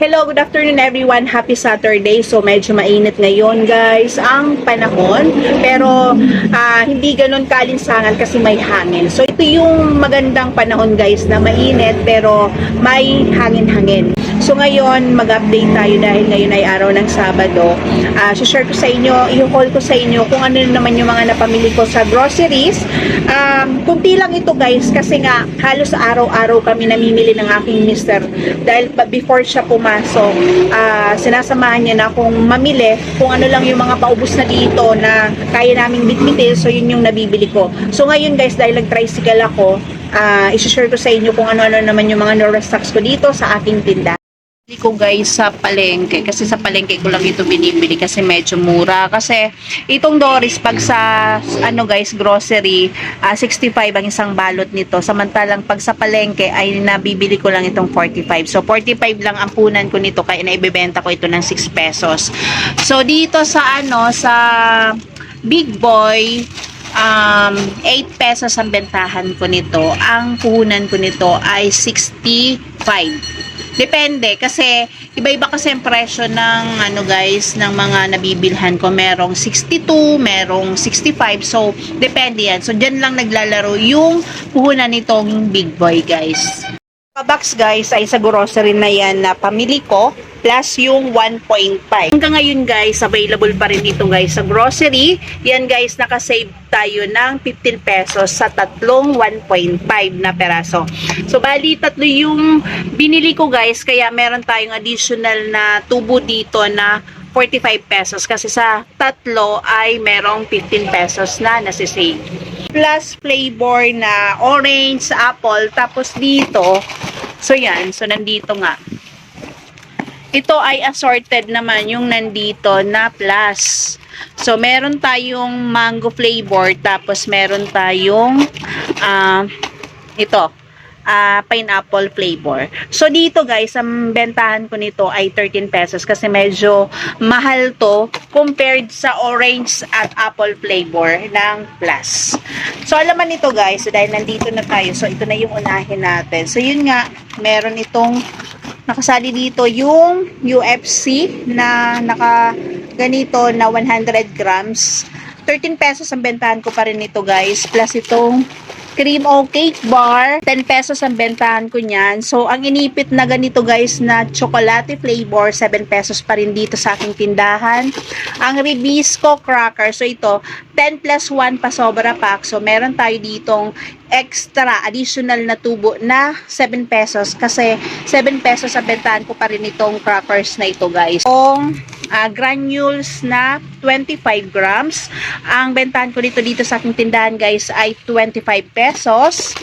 Hello, good afternoon everyone. Happy Saturday. So medyo mainit ngayon guys ang panahon. Pero hindi ganun kalinsangan kasi may hangin. So ito yung magandang panahon guys na mainit pero may hangin-hangin. So ngayon mag-update tayo dahil ngayon ay araw ng Sabado. Share ko sa inyo, i-haul ko sa inyo kung ano naman yung mga napamili ko sa groceries. Kunti lang ito guys kasi nga halos araw-araw kami namimili ng aking mister dahil before siya pumasok, sinasamahan niya na akong mamili kung ano lang yung mga paubos na dito na kaya naming bitbitin. So yun yung nabibili ko. So ngayon guys, dahil nag-tricycle ako, i-share ko sa inyo kung ano-ano naman yung mga no-restocks ko dito sa aking tindahan ko guys sa palengke kasi sa palengke ko lang ito binibili kasi medyo mura kasi itong Doris pag sa ano guys grocery 65 ang isang balot nito samantalang pag sa palengke ay nabibili ko lang itong 45 so 45 lang ang punan ko nito kaya naibebenta ko ito ng 6 pesos so dito sa ano sa Big Boy 8 pesos ang bentahan ko nito ang puhunan ko nito ay 65 depende kasi iba-iba kasi ang presyo ng ano guys ng mga nabibilhan ko merong 62 merong 65 so depende yan so dyan lang naglalaro yung puhunan nitong Big Boy guys box guys ay sa grocery na yan na pamili ko plus yung 1.5 hanggang ngayon guys available pa rin ito guys sa grocery yan guys nakasave tayo ng 15 pesos sa tatlong 1.5 na peraso so bali tatlo yung binili ko guys kaya meron tayong additional na tubo dito na 45 pesos kasi sa tatlo ay merong 15 pesos na nasisave plus flavor na orange, apple tapos dito so yan, so nandito nga ito ay assorted naman yung nandito na plus. So, meron tayong mango flavor, tapos meron tayong pineapple flavor. So, dito guys, ang bentahan ko nito ay 13 pesos kasi medyo mahal to compared sa orange at apple flavor ng plus. So, alaman nito guys, so, dahil nandito na tayo, so ito na yung unahin natin. So, yun nga, meron itong nakasali dito yung UFC na ganito na 100 grams. 13 pesos ang bentahan ko pa rin nito guys. Plus itong cream o cake bar. 10 pesos ang bentahan ko niyan. So, ang inipit na ganito guys na chocolate flavor. 7 pesos pa rin dito sa aking tindahan. Ang Ribisco cracker. So, ito 10 plus 1 pa sobra pack. So, meron tayo ditong extra additional na tubo na 7 pesos kasi 7 pesos ang bentahan ko pa rin itong crackers na ito guys. Itong granules na 25 grams. Ang bentahan ko dito sa aking tindahan guys ay 25 pesos.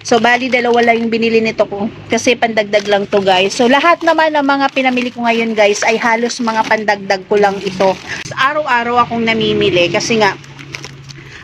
So, bali dalawa lang yung binili nito ko kasi pandagdag lang to guys. So, lahat naman ng mga pinamili ko ngayon guys ay halos mga pandagdag ko lang ito. Araw-araw akong namimili kasi nga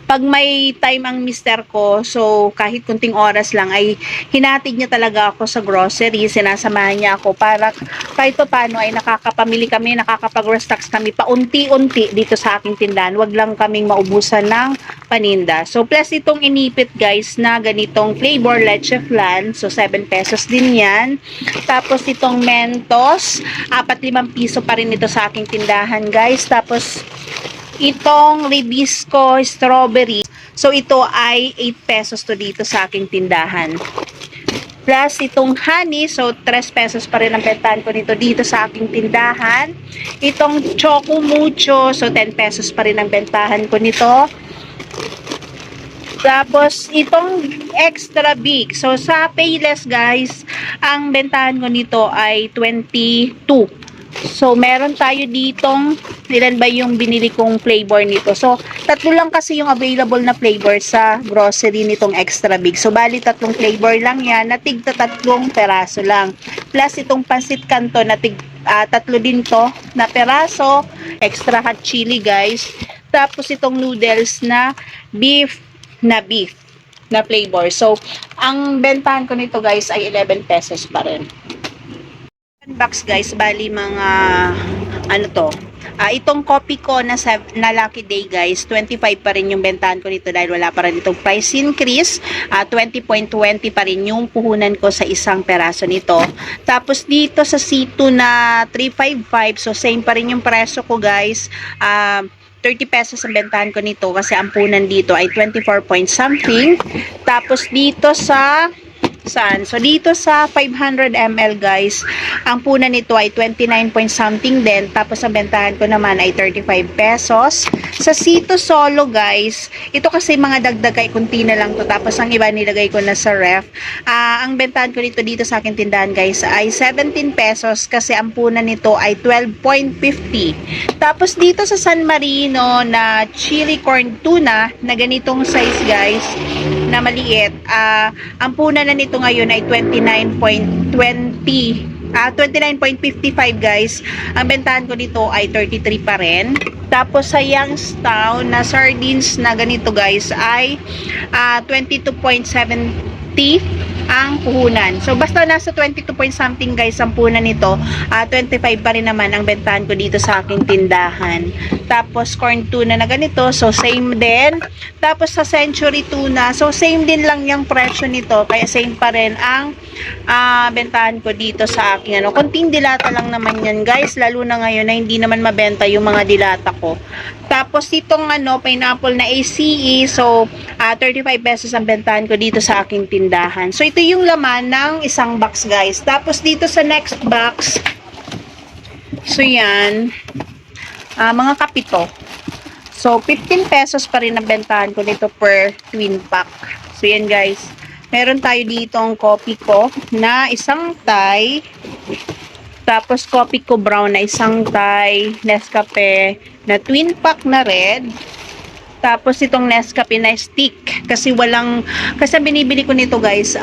pag may time ang mister ko, so kahit kunting oras lang ay hinatig niya talaga ako sa grocery, sinasamahan niya ako para kahit paano ay nakakapamili kami, nakakapag-restocks kami paunti-unti dito sa aking tindahan. Wag lang kaming maubusan ng paninda. So plus itong inipit guys na ganitong flavor leche flan, so 7 pesos din yan. Tapos itong Mentos, 4-5 piso pa rin ito sa aking tindahan guys. Tapos itong Ribisco strawberry. So, ito ay 8 pesos to dito sa aking tindahan. Plus, itong honey. So, 3 pesos pa rin ang bentahan ko nito dito sa aking tindahan. Itong Choco Mucho. So, 10 pesos pa rin ang bentahan ko nito. Tapos, itong extra big. So, sa Payless, guys, ang bentahan ko nito ay 22. So, meron tayo ditong, ilan ba yung binili kong flavor nito? So, tatlo lang kasi yung available na flavor sa grocery nitong extra big. So, bali tatlong flavor lang yan, na tigta tatlong peraso lang. Plus, itong pansit canton na tatlo din to na peraso, extra hot chili guys. Tapos, itong noodles na beef na flavor. So, ang bentahan ko nito guys ay 11 pesos pa rin. Box guys, bali mga ano to, itong copy ko na Lucky Day guys, 25 pa rin yung bentahan ko nito dahil wala pa rin itong price increase. 20.20 pa rin yung puhunan ko sa isang peraso nito. Tapos dito sa C2 na 355, so same pa rin yung presyo ko guys. 30 pesos ang bentahan ko nito kasi ang punan dito ay 24 point something. Tapos dito sa So dito sa 500 ml guys, ang punan nito ay 29 point something din. Tapos ang bentahan ko naman ay 35 pesos. Sa C2 Solo guys, ito kasi mga dagdag kay kunti na lang to. Tapos ang iba nilagay ko na sa ref. Ang bentahan ko dito sa aking tindahan guys ay 17 pesos kasi ang punan nito ay 12.50. Tapos dito sa San Marino na chili corn tuna na ganitong size guys, na maliit, ang punan na nito ngayon ay 29.55 guys. Ang bentahan ko dito ay 33 pa rin. Tapos sa Youngstown na sardines na ganito guys ay 22.70 ang puhunan. So basta nasa 22 point something guys ang puhunan nito, 25 pa rin naman ang bentahan ko dito sa aking tindahan. Tapos corn tuna na ganito, so same din. Tapos sa Century tuna, so same din lang yung presyo nito, kaya same pa rin ang bentahan ko dito sa aking konting dilata lang naman yan guys, lalo na ngayon na hindi naman mabenta yung mga dilata ko. Tapos itong pineapple na ACE, so 35 pesos ang bentahan ko dito sa aking tindahan. So ito yung laman ng isang box guys. Tapos dito sa next box, so yan, mga kapito. So 15 pesos pa rin ang bentahan ko nito per twin pack. So yan guys, meron tayo dito ang coffee ko na isang Thai. Tapos coffee ko brown na isang Thai, Nescafe na twin pack na red. Tapos itong Nescafe na stick kasi binibili ko nito guys,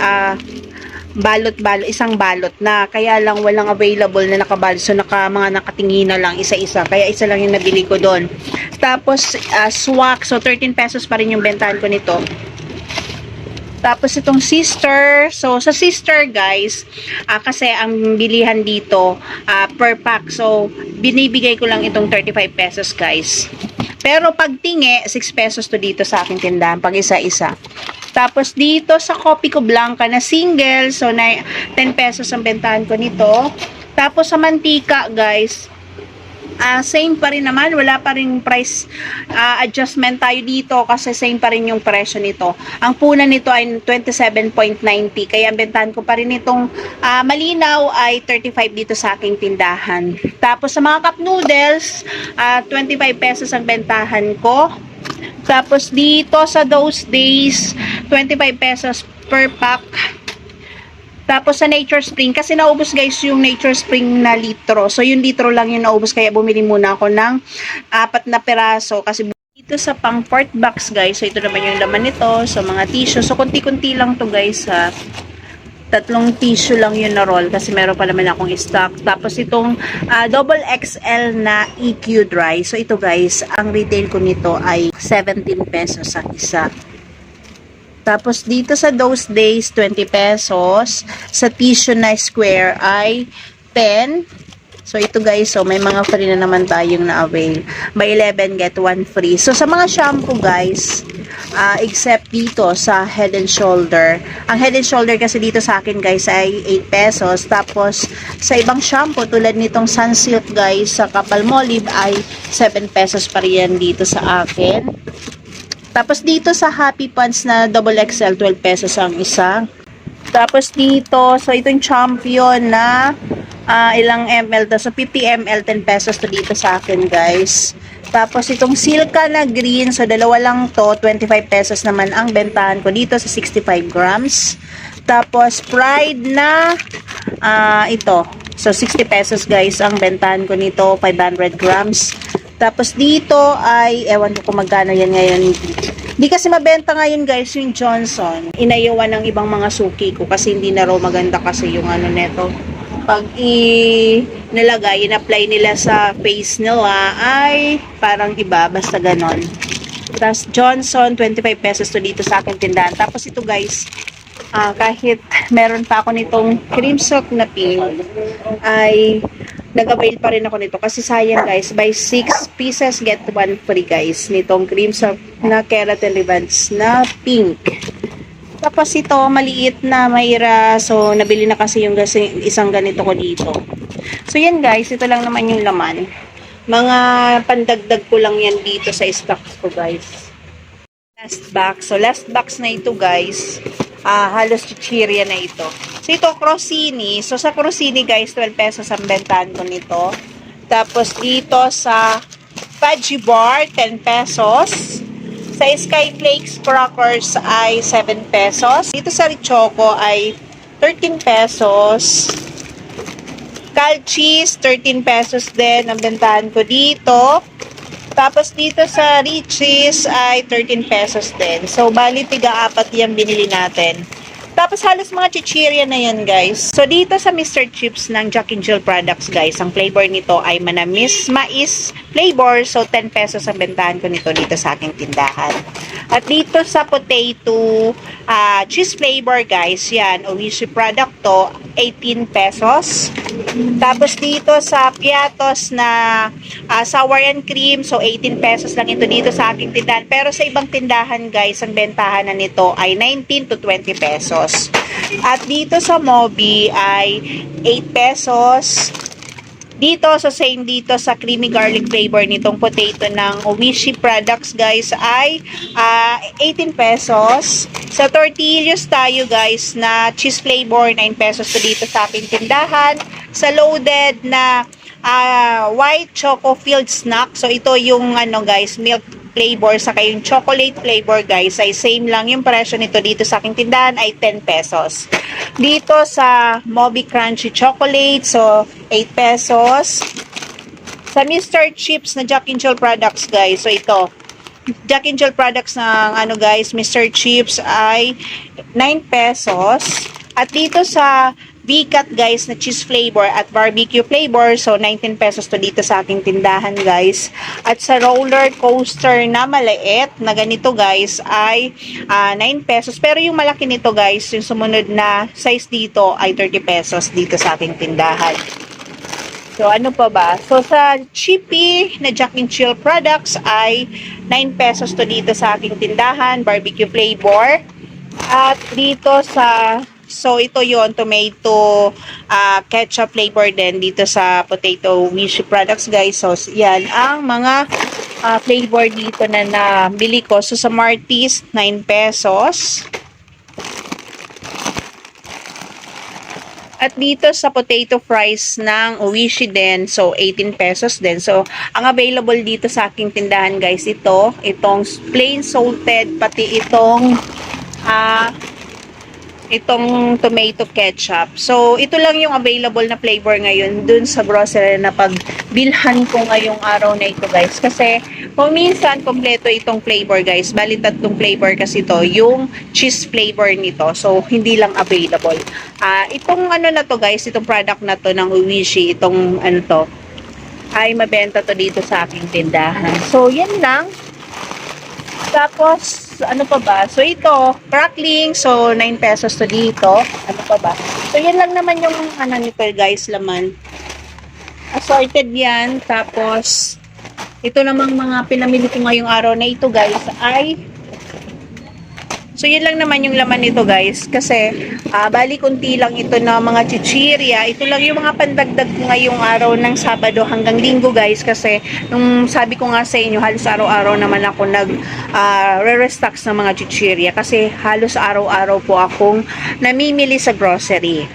isang balot na, kaya lang walang available na nakabalot, so mga nakatingin na lang isa-isa, kaya isa lang yung nabili ko doon. Tapos swak, so 13 pesos pa rin yung bentahan ko nito. Tapos itong sister, so sa sister guys, kasi ang bilihan dito per pack, so binibigay ko lang itong 35 pesos guys. Pero pag tingi, 6 pesos to dito sa aking tindahan pag isa-isa. Tapos dito sa Coffee ko Blanca na single, so 10 pesos ang bentahan ko nito. Tapos sa mantika guys, same pa rin naman, wala pa rin price adjustment tayo dito kasi same pa rin yung presyo nito. Ang punan nito ay 27.90, kaya ang bentahan ko pa rin itong malinaw ay 35 dito sa aking tindahan. Tapos sa mga cup noodles, 25 pesos ang bentahan ko. Tapos dito sa Those Days, 25 pesos per pack. Tapos sa Nature Spring, kasi naubos guys yung Nature Spring na litro. So yung litro lang yung naubos, kaya bumili muna ako ng 4 na peraso. Kasi dito sa pang 4th box guys, so ito naman yung laman nito. So mga tissue, so kunti-kunti lang to guys ha. 3 tissue lang yun na roll kasi meron pa naman akong stock. Tapos itong double XL na EQ dry. So ito guys, ang retail ko nito ay 17 pesos ang isa. Tapos dito sa Those Days, 20 pesos. Sa tissue na square ay 10. So ito guys, so may mga free na naman tayong na-avail. May 11 get 1 free. So sa mga shampoo guys, except dito sa Head and Shoulder. Ang Head and Shoulder kasi dito sa akin guys ay 8 pesos. Tapos sa ibang shampoo tulad nitong Sunsilk guys sa Palmolive ay 7 pesos pa rin dito sa akin. Tapos dito sa Happy Pants na double XL, 12 pesos ang isa. Tapos dito, so itong Champion na ilang ml to. So 50 ml, 10 pesos to dito sa akin guys. Tapos itong Silka na green, so dalawa lang to, 25 pesos naman ang bentahan ko dito sa 65 grams. Tapos Pride na ito, so 60 pesos guys ang bentahan ko nito, 500 grams. Tapos dito ay, ewan ko kung magkano yan ngayon. Di kasi mabenta ngayon guys yung Johnson. Inayawan ng ibang mga suki ko kasi hindi na raw maganda kasi yung neto. Pag nilagay, in-apply nila sa face nila ay parang iba, basta ganon. Tapos Johnson, 25 pesos to dito sa akin tindahan. Tapos ito guys, kahit meron pa ako nitong cream silk na pink, ay nag-avail pa rin ako nito kasi sayang guys, buy 6 pieces get 1 free guys nitong cream sa na keratin ribbons na pink. Tapos ito maliit na Mayra, so nabili na kasi yung isang ganito ko dito. So yan guys, ito lang naman yung laman. Mga pandagdag ko lang yan dito sa stocks ko guys. Last box. So last box na ito guys. Halos chichirya na ito. So ito Crostini. So sa Crostini guys, 12 pesos ang bentahan ko nito. Tapos dito sa Fudgy Bar, 10 pesos. Sa Skyflakes Crackers ay 7 pesos. Dito sa Richoco ay 13 pesos. Calchis, 13 pesos din ang bentahan ko dito. Tapos dito sa Riches ay 13 pesos din. So, bali tiga-apat yung binili natin. Tapos halos mga chichirya na yan guys. So, dito sa Mr. Chips ng Jack and Jill products guys, ang flavor nito ay manamis mais flavor. So, 10 pesos ang bentahan ko nito dito sa aking tindahan. At dito sa potato cheese flavor guys, yan, Oishi product to, 18 pesos. Tapos dito sa Piatos na sour and cream, so 18 pesos lang ito dito sa aking tindahan. Pero sa ibang tindahan guys, ang bentahan na nito ay 19 to 20 pesos. At dito sa Mobi ay 8 pesos. Dito, so same dito sa creamy garlic flavor nitong potato ng Oishi products guys ay 18 pesos. Sa tortillas tayo guys na cheese flavor, 9 pesos to dito sa aking tindahan. Sa loaded na white choco filled snack, so ito yung ano guys, milk flavor, saka yung chocolate flavor guys, ay same lang yung presyo nito dito sa aking tindahan ay 10 pesos. Dito sa Moby Crunchy Chocolate, so 8 pesos. Sa Mr. Chips na Jack and Jill products guys, so ito, Jack and Jill products ng ano guys, Mr. Chips ay 9 pesos. At dito sa Bicat guys na cheese flavor at barbecue flavor, so 19 pesos to dito sa aking tindahan guys. At sa roller coaster na maliit na ganito guys ay 9 pesos, pero yung malaki nito guys, yung sumunod na size dito ay 30 pesos dito sa aking tindahan. So ano pa ba? So sa Chippy na Jack and Jill products ay 9 pesos to dito sa aking tindahan, barbecue flavor. At dito sa so ito yon tomato ketchup flavor din dito sa potato Oishi products guys. So yan ang mga flavor dito na nabili ko. So sa Martis 9 pesos. At dito sa potato fries ng Oishi din, so 18 pesos din. So ang available dito sa aking tindahan guys, itong plain salted, pati itong tomato ketchup. So, ito lang yung available na flavor ngayon dun sa grocery na pagbilhan ko ngayong araw na ito guys. Kasi, kung minsan, kompleto itong flavor guys. Bali, tatlong flavor kasi ito. Yung cheese flavor nito. So, hindi lang available. Itong ano na to guys, itong product na to ng Oishi, itong ano to, ay mabenta to dito sa aking tindahan. So, yan lang. Tapos, ano pa ba? So, ito, crackling. So, 9 pesos to dito. Ano pa ba? So, yan lang naman yung ano nito guys, laman. Assorted yan. Tapos, ito namang mga pinamili ko ngayong araw na ito guys ay so, yun lang naman yung laman nito guys. Kasi, bali kunti lang ito na mga chichirya. Ito lang yung mga pandagdag ko ngayong araw ng Sabado hanggang Linggo guys. Kasi, nung sabi ko nga sa inyo, halos araw-araw naman ako re-restocks ng mga chichirya. Kasi, halos araw-araw po akong namimili sa grocery.